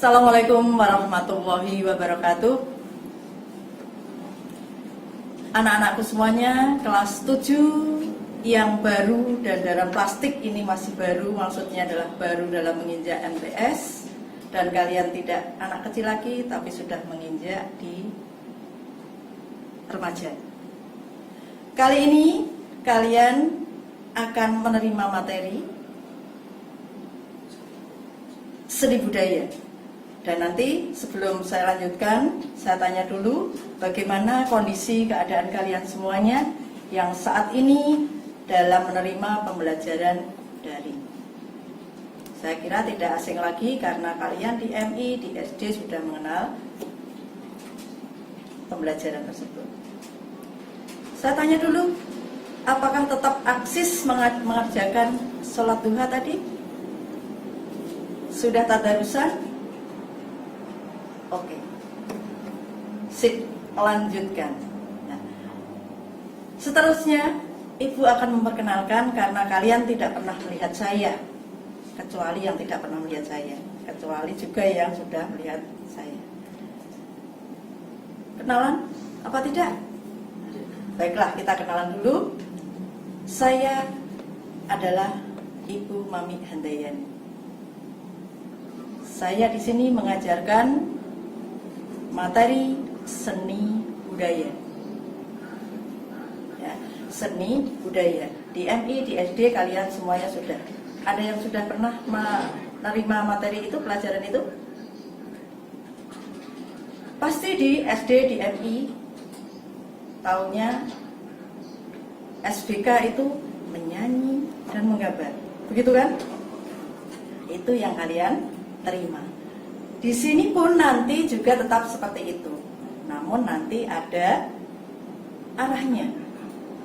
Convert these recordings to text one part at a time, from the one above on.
Assalamualaikum warahmatullahi wabarakatuh. Anak-anakku semuanya kelas 7 yang baru dan dalam plastik ini masih baru, maksudnya adalah baru dalam menginjak MTS, dan kalian tidak anak kecil lagi tapi sudah menginjak di remaja. Kali ini kalian akan menerima materi seni budaya. Dan nanti sebelum saya lanjutkan, saya tanya dulu bagaimana kondisi keadaan kalian semuanya yang saat ini dalam menerima pembelajaran daring. Saya kira tidak asing lagi karena kalian di MI, di SD sudah mengenal pembelajaran tersebut. Saya tanya dulu, apakah tetap eksis mengerjakan sholat duha tadi? Sudah tadarusan? Oke, sip, lanjutkan. Nah, seterusnya, Ibu akan memperkenalkan karena kalian tidak pernah melihat saya, kecuali yang tidak pernah melihat saya, kecuali juga yang sudah melihat saya. Kenalan? Apa tidak? Baiklah, kita kenalan dulu. Saya adalah Ibu Mami Handayani. Saya di sini mengajarkan materi seni budaya, ya, seni budaya di MI, di SD kalian semuanya sudah. Ada yang sudah pernah menerima materi itu, pelajaran itu? Pasti di SD, di MI tahunnya SBK itu menyanyi dan menggambar, begitu kan? Itu yang kalian terima. Di sini pun nanti juga tetap seperti itu, namun nanti ada arahnya.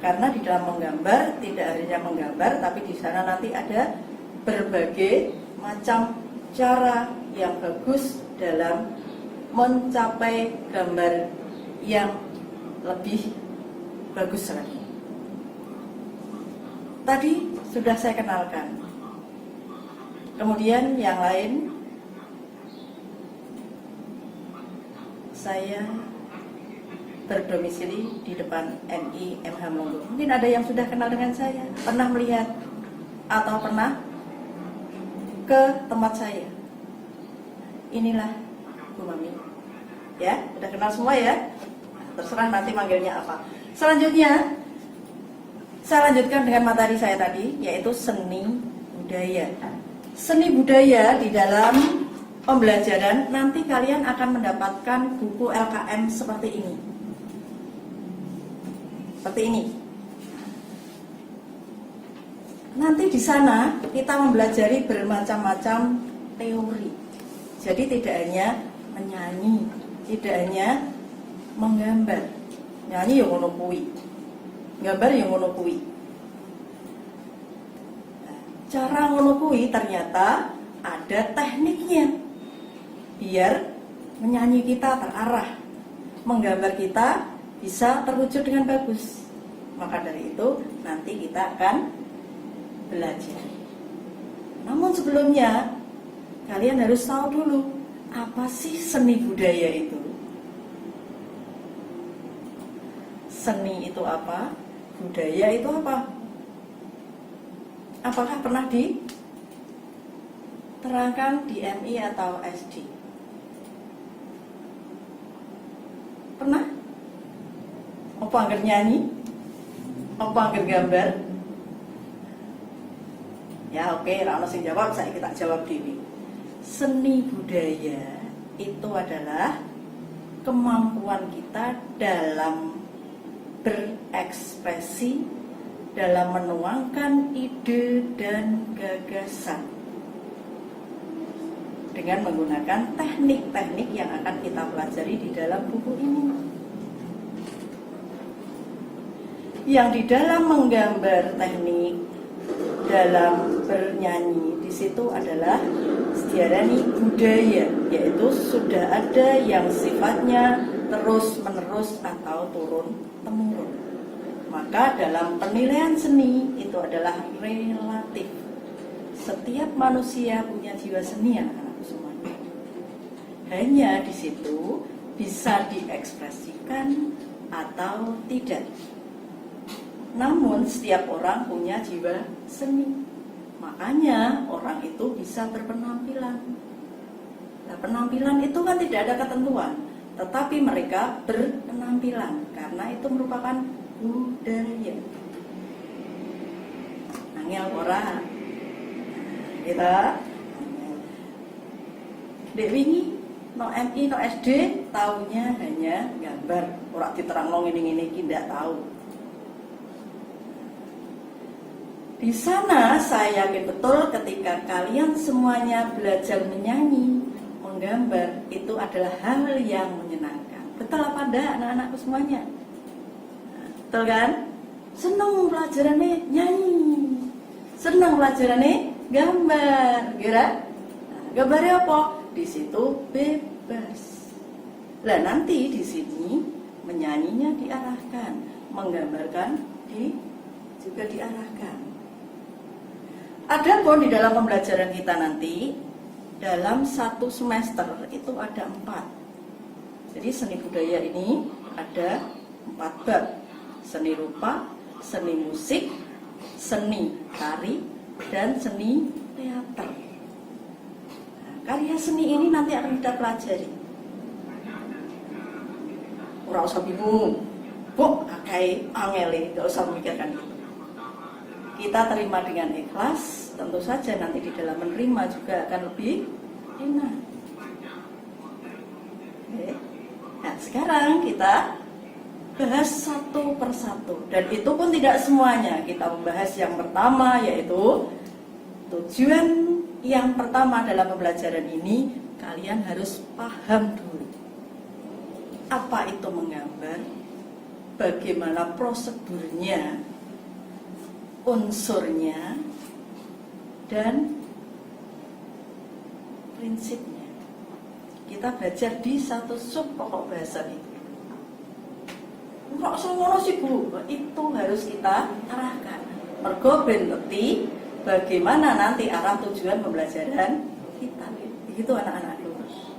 Karena di dalam menggambar tidak hanya menggambar, tapi di sana nanti ada berbagai macam cara yang bagus dalam mencapai gambar yang lebih bagus lagi. Tadi sudah saya kenalkan. Kemudian yang lain, saya berdomisili di depan MI MH Monggo. Mungkin ada yang sudah kenal dengan saya, pernah melihat atau pernah ke tempat saya. Inilah Bu Mami. Ya, sudah kenal semua ya? Terserah nanti manggilnya apa. Selanjutnya, saya lanjutkan dengan materi saya tadi, yaitu seni budaya. Seni budaya di dalam pembelajaran nanti kalian akan mendapatkan buku LKM seperti ini. Seperti ini. Nanti di sana kita mempelajari bermacam-macam teori. Jadi tidak hanya menyanyi, tidak hanya menggambar. Nyanyi yang ngono kuwi. Gambar yang ngono kuwi. Cara ngono kuwi ternyata ada tekniknya. Biar menyanyi kita terarah, menggambar kita bisa terwujud dengan bagus. Maka dari itu nanti kita akan belajar. Namun sebelumnya kalian harus tahu dulu, apa sih seni budaya itu? Seni itu apa? Budaya itu apa? Apakah pernah diterangkan di MI atau SD? Pernah? Apa angger nyanyi? Apa angger gambar? Ya oke, ra ono sing jawab, saya kita jawab dewi. Seni budaya itu adalah kemampuan kita dalam berekspresi, dalam menuangkan ide dan gagasan dengan menggunakan teknik-teknik yang akan kita pelajari di dalam buku ini. Yang di dalam menggambar teknik, dalam bernyanyi, di situ adalah diarani budaya, yaitu sudah ada yang sifatnya terus-menerus atau turun-temurun. Maka dalam penilaian seni itu adalah relatif. Setiap manusia punya jiwa seni, anak-anakku semuanya. hanya di situ bisa diekspresikan atau tidak. Namun setiap orang punya jiwa seni. Makanya orang itu bisa berpenampilan. Nah, penampilan itu kan tidak ada ketentuan, tetapi mereka berpenampilan karena itu merupakan budaya. Angel ora. Kita Dek wingi no MI no SD taunya hanya gambar, ora diterangno ngene-ngene iki ndak tahu. Di sana saya yakin betul ketika kalian semuanya belajar menyanyi, menggambar, itu adalah hal yang menyenangkan. Betul apa enggak anak-anakku semuanya? Betul kan? Seneng pelajarannya nyanyi, seneng pelajarannya gambar, kira? Gambarnya apa? Di situ bebas. Lah nanti di sini menyanyinya diarahkan, menggambarkan juga diarahkan. Adapun di dalam pembelajaran kita nanti dalam satu semester itu ada 4. Jadi seni budaya ini ada 4 bab: seni rupa, seni musik, seni tari, dan seni teater. Karya seni ini nanti akan kita pelajari. Ora usah bingung, Bu, kakai angel, gak usah memikirkan itu. Kita terima dengan ikhlas, tentu saja nanti di dalam menerima juga akan lebih enak. Oke. Nah, sekarang kita bahas satu persatu, dan itu pun tidak semuanya. Kita membahas yang pertama, yaitu tujuan. Yang pertama dalam pembelajaran ini, kalian harus paham dulu apa itu menggambar, bagaimana prosedurnya, unsurnya, dan prinsipnya. Kita belajar di satu sub pokok bahasa itu. Enggak semono sih Bu, itu harus kita arahkan. Mergo ben ngerti bagaimana nanti arah tujuan pembelajaran kita. Begitu anak-anak lurus.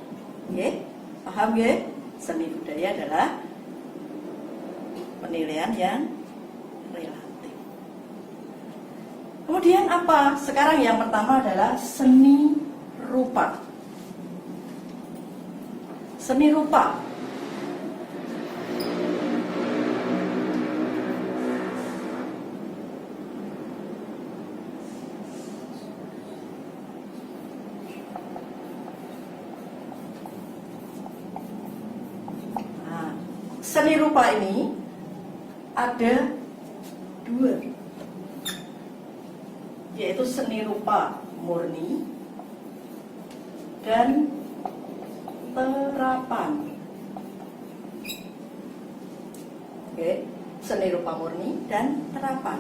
Oke? Paham ya? Seni budaya adalah penilaian yang relatif. Kemudian apa? Sekarang yang pertama adalah seni rupa. Seni rupa. Seni rupa ini ada 2, yaitu seni rupa murni dan terapan. Oke, seni rupa murni dan terapan.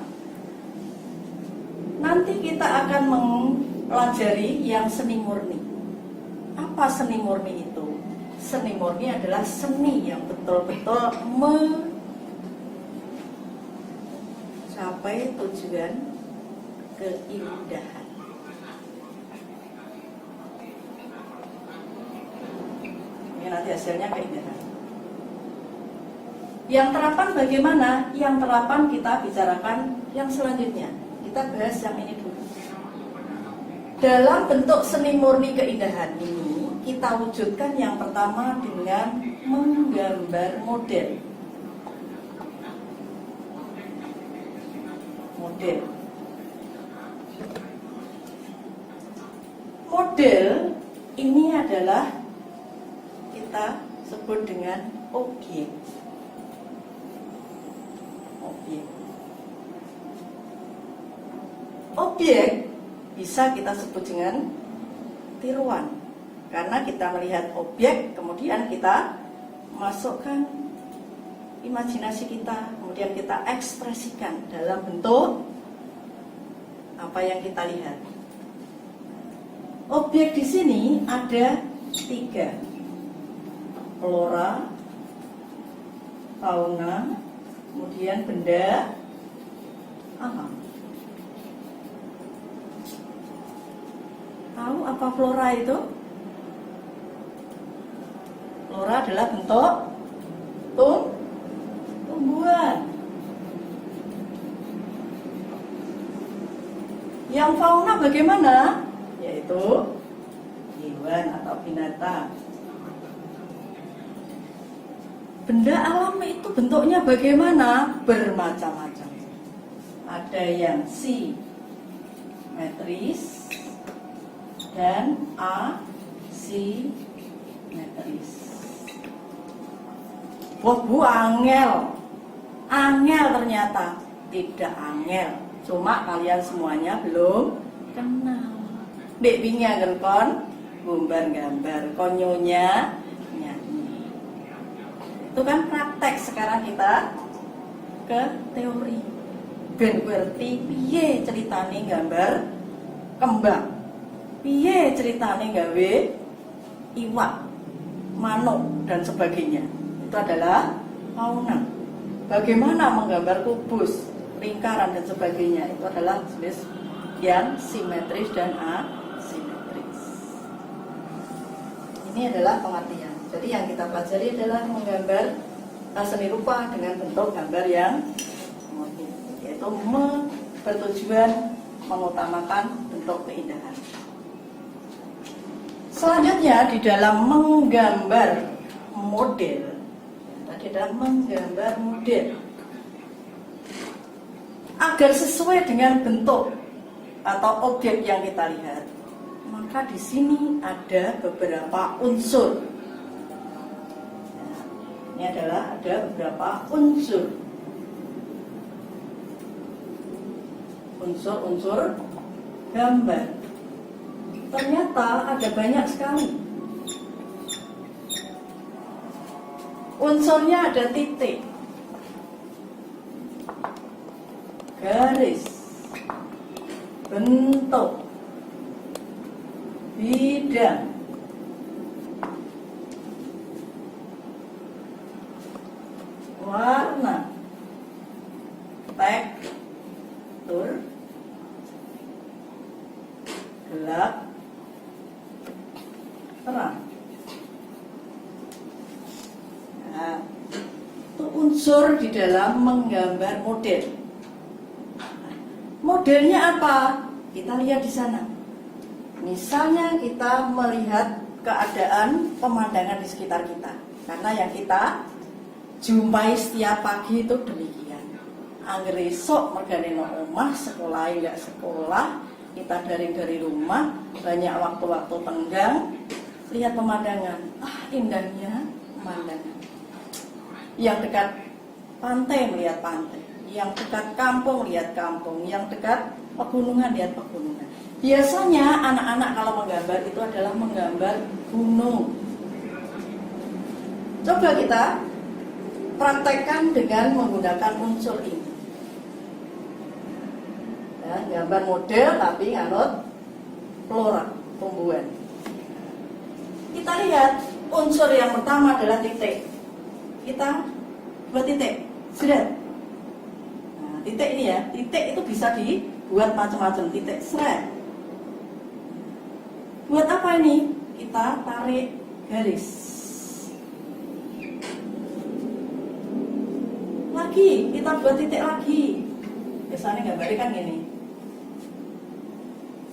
Nanti kita akan mempelajari yang seni murni. Apa seni murni itu? Seni murni adalah seni yang betul-betul mencapai tujuan keindahan. Ini nanti hasilnya keindahan. Yang terapan bagaimana? Yang terapan kita bicarakan yang selanjutnya. Kita bahas yang ini dulu. Dalam bentuk seni murni keindahan ini, kita wujudkan yang pertama dengan menggambar model. Model ini adalah kita sebut dengan objek. Objek bisa kita sebut dengan tiruan. Karena kita melihat objek, kemudian kita masukkan imajinasi kita, kemudian kita ekspresikan dalam bentuk apa yang kita lihat. Objek di sini ada 3: flora, fauna, kemudian benda alam. Tahu apa flora itu? Flora adalah bentuk tumbuhan. Yang fauna bagaimana? Yaitu hewan atau binatang. Benda alam itu bentuknya bagaimana? Bermacam-macam. Ada yang simetris dan asimetris. Bu angel ternyata tidak angel. Cuma kalian semuanya belum kenal. Dek wingi angger kon gambar, konyonya nyanyi. Itu kan praktek, sekarang kita ke teori. Ben ngerti piye ceritane gambar kembang. Piye ceritane gawe iwak, manuk dan sebagainya. Itu adalah fauna. Bagaimana menggambar kubus, lingkaran dan sebagainya, itu adalah jenis yang simetris dan asimetris. Ini adalah pengertian. Jadi yang kita pelajari adalah menggambar seni rupa dengan bentuk gambar yang motif, yaitu bertujuan mengutamakan bentuk keindahan. Selanjutnya di dalam menggambar model, tadi adalah menggambar model agar sesuai dengan bentuk atau objek yang kita lihat, maka di sini ada beberapa unsur. Ini adalah ada beberapa unsur gambar. Ternyata ada banyak sekali. Unsurnya ada titik, garis, bentuk, bidang, warna, tekstur, gelap, terang. Nah, itu unsur di dalam menggambar model. Modelnya apa? Kita lihat di sana. Misalnya kita melihat keadaan pemandangan di sekitar kita. Karena yang kita jumpai setiap pagi itu demikian. Angger esuk mergane nang omah, sekolah enggak sekolah, kita dari rumah, banyak waktu-waktu tenggang, lihat pemandangan. Indahnya pemandangan. Yang dekat pantai melihat pantai, yang dekat kampung lihat kampung, yang dekat pegunungan lihat pegunungan. Biasanya anak-anak kalau menggambar itu adalah menggambar gunung. Coba kita praktekkan dengan menggunakan unsur ini. Ya, gambar model tapi nganut flora, tumbuhan. Kita lihat unsur yang pertama adalah titik. Kita buat titik, sudah. Nah, titik ini ya, titik itu bisa dibuat macam-macam. Titik seret. Buat apa ini? Kita tarik garis. Lagi, kita buat titik lagi. Biasanya gambarnya kan gini.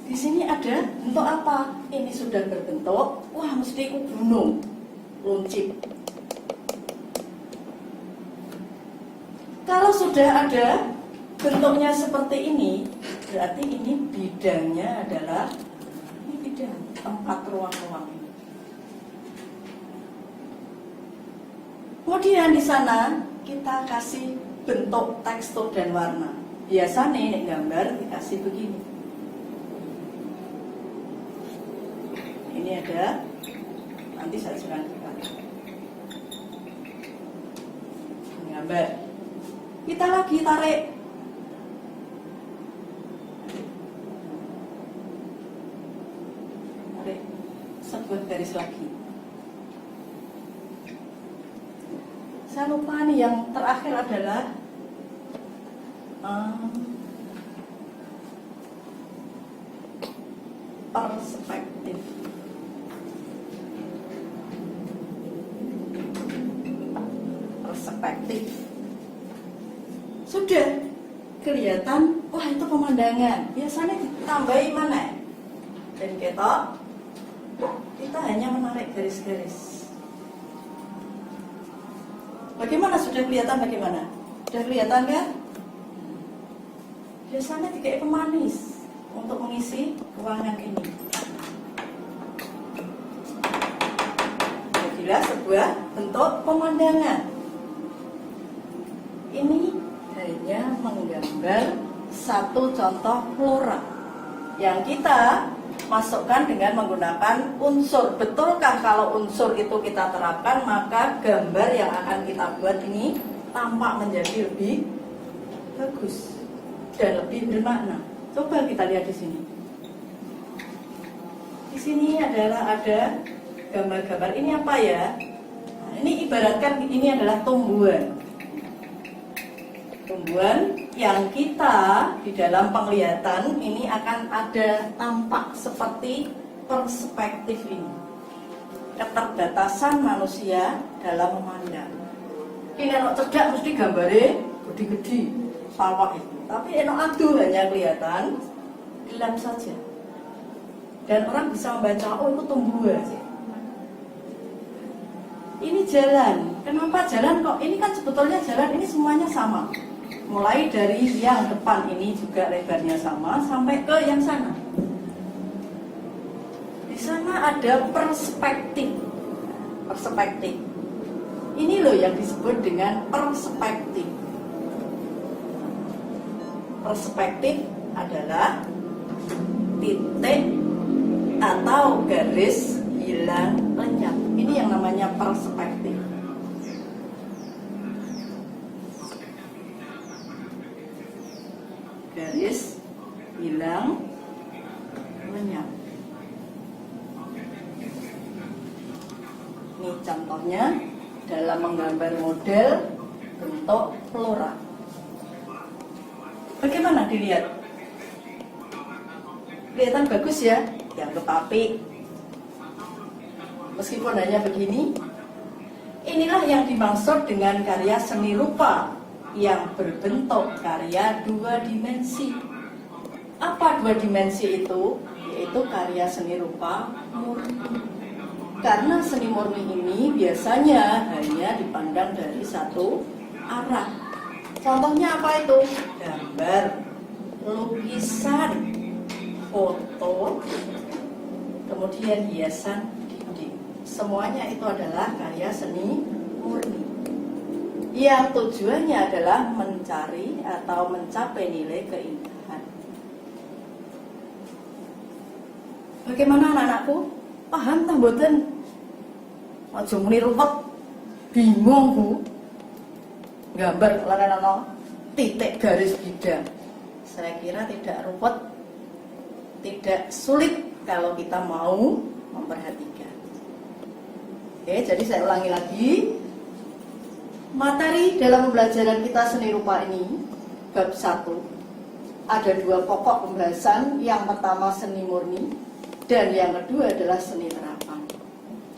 Di sini ada bentuk apa? Ini sudah berbentuk. Wah, mesti itu gunung, runcit. Kalau sudah ada bentuknya seperti ini, berarti ini bidangnya adalah ini bidang, tempat ruang-ruang. Kemudian di sana kita kasih bentuk, tekstur dan warna. Biasanya ini gambar dikasih begini. Ini ada, nanti saya jelaskan. Gambar. Kita lagi tarik. Tarik sebuah garis lagi. Saya lupa nih, yang terakhir adalah perspektif. perspektif. Sudah kelihatan, wah itu pemandangan. Biasanya ditambahi mana? Dan kita hanya menarik garis-garis. Bagaimana, sudah kelihatan bagaimana? Sudah kelihatan kan? Biasanya dikai pemanis untuk mengisi ruangan ini. Jadilah sebuah bentuk pemandangan. Ini hanya menggambar satu contoh flora yang kita masukkan dengan menggunakan unsur. Betulkah kalau unsur itu kita terapkan, maka gambar yang akan kita buat ini tampak menjadi lebih bagus dan lebih bermakna. Coba kita lihat di sini. Di sini ada gambar-gambar. Ini apa ya? Nah, ini ibaratkan ini adalah tumbuhan. Tumbuhan yang kita di dalam penglihatan ini akan ada tampak seperti perspektif ini. Keterbatasan manusia dalam memandang. Ini enak cerdak mesti gambarnya gede-gede sawah itu. Tapi enak aduh hanya kelihatan gelap saja. Dan orang bisa membaca, oh itu tumbuhan. Ini jalan. Kenapa jalan kok? Ini kan sebetulnya jalan ini semuanya sama. Mulai dari yang depan ini juga lebarnya sama sampai ke yang sana. Di sana ada perspektif. Perspektif. Ini loh yang disebut dengan perspektif. Perspektif adalah titik atau garis hilang lenyap. Ini yang namanya perspektif. Garis hilang lenyap. Ini contohnya dalam menggambar model bentuk flora. Bagaimana dilihat? Kelihatan bagus ya? Dianggap apik. Meskipun hanya begini, inilah yang dimaksud dengan karya seni rupa yang berbentuk karya dua dimensi. Apa dua dimensi itu? Yaitu karya seni rupa murni. Karena seni murni ini biasanya hanya dipandang dari satu arah. Contohnya apa itu? Gambar, lukisan, foto, kemudian hiasan dinding. Semuanya itu adalah karya seni murni. Yang tujuannya adalah mencari atau mencapai nilai keindahan. Bagaimana anak-anakku? Paham tak mboten? Aja muni ruwet. Bingung Bu. Gambar larang titik garis bidang. Saya kira tidak ruwet, tidak sulit kalau kita mau memperhatikan. Oke, jadi saya ulangi lagi. Materi dalam pembelajaran kita seni rupa ini bab 1 ada dua pokok pembahasan. Yang pertama seni murni dan yang kedua adalah seni terapan.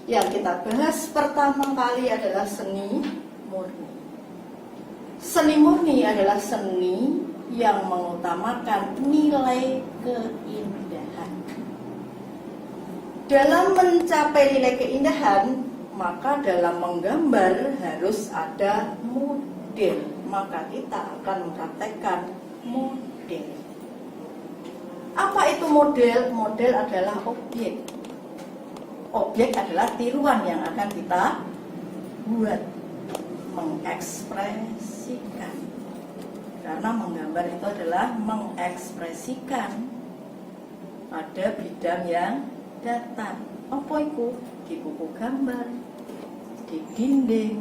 Yang kita bahas pertama kali adalah seni murni. Seni murni adalah seni yang mengutamakan nilai keindahan. Dalam mencapai nilai keindahan, maka dalam menggambar harus ada model. Maka kita akan mempraktekkan model. Apa itu model? Model adalah objek. Objek adalah tiruan yang akan kita buat, mengekspresikan. Karena menggambar itu adalah mengekspresikan pada bidang yang datar. Apa itu? Di buku gambar, di dinding,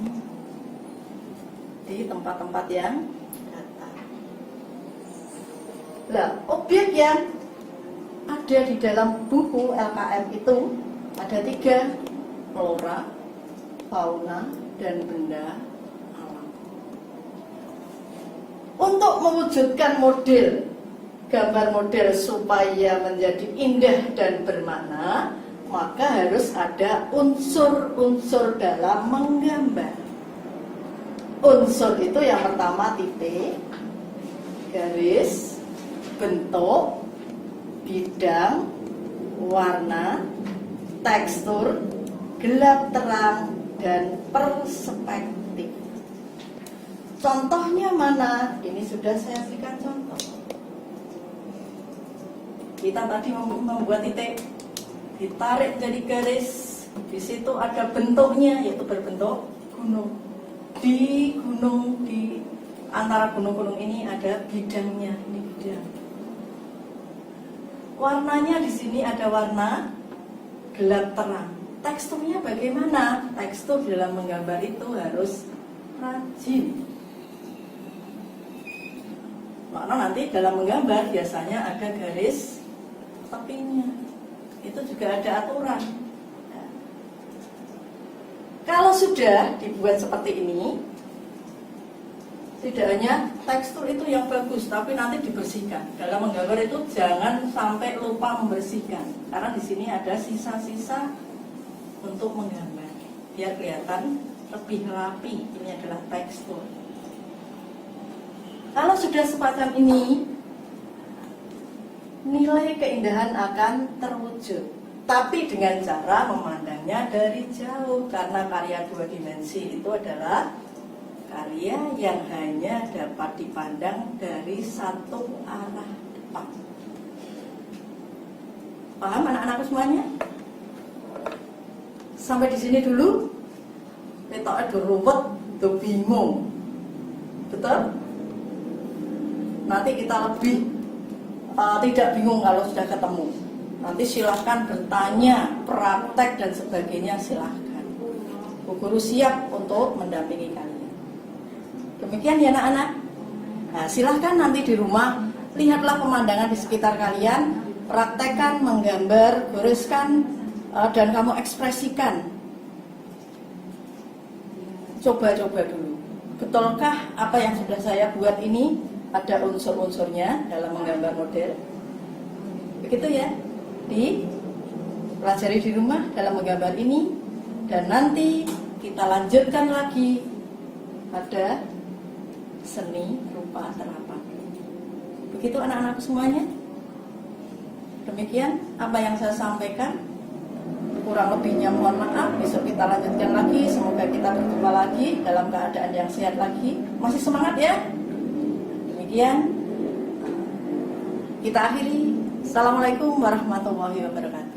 di tempat-tempat yang datar. Nah, objek yang ada di dalam buku LKM itu ada 3: flora, fauna, dan benda alam. Untuk mewujudkan model, gambar model supaya menjadi indah dan bermakna, maka harus ada unsur-unsur dalam menggambar. unsur itu yang pertama titik, garis, bentuk, bidang, warna, tekstur, gelap terang, dan perspektif. Contohnya mana? Ini sudah saya berikan contoh. Kita tadi membuat titik, ditarik jadi garis. Di situ ada bentuknya, yaitu berbentuk gunung. Di gunung, di antara gunung-gunung ini ada bidangnya, ini bidang. Warnanya di sini ada warna gelap terang. Teksturnya bagaimana? Tekstur dalam menggambar itu harus rajin. Karena nanti dalam menggambar biasanya ada garis tepinya. Itu juga ada aturan. Kalau sudah dibuat seperti ini, tidak hanya tekstur itu yang bagus, tapi nanti dibersihkan. Dalam menggambar itu jangan sampai lupa membersihkan, karena di sini ada sisa-sisa untuk menggambar, biar kelihatan lebih rapi. Ini adalah tekstur. Kalau sudah semacam ini, nilai keindahan akan terwujud. Tapi dengan cara memandangnya dari jauh, karena karya 2 dimensi itu adalah karya yang hanya dapat dipandang dari satu arah depan. Paham anak-anakku semuanya? Sampai di sini dulu. Ketoknya udah ruwet, udah bingung. Betul? Nanti kita lebih tidak bingung kalau sudah ketemu. Nanti silahkan bertanya, praktek dan sebagainya, silahkan. Bu Guru siap untuk mendampingi kalian. Demikian ya anak-anak. Nah, silahkan nanti di rumah lihatlah pemandangan di sekitar kalian, praktekkan menggambar, goreskan, dan kamu ekspresikan. Coba-coba dulu. Betulkah apa yang sudah saya buat ini ada unsur-unsurnya dalam menggambar model? Begitu ya. Dipelajari di rumah dalam menggambar ini, dan nanti kita lanjutkan lagi pada seni rupa terapan. Begitu anak-anak semuanya. Demikian apa yang saya sampaikan. Kurang lebihnya mohon maaf. Besok kita lanjutkan lagi. Semoga kita berjumpa lagi dalam keadaan yang sehat lagi. Masih semangat ya. Demikian kita akhiri. Assalamualaikum warahmatullahi wabarakatuh.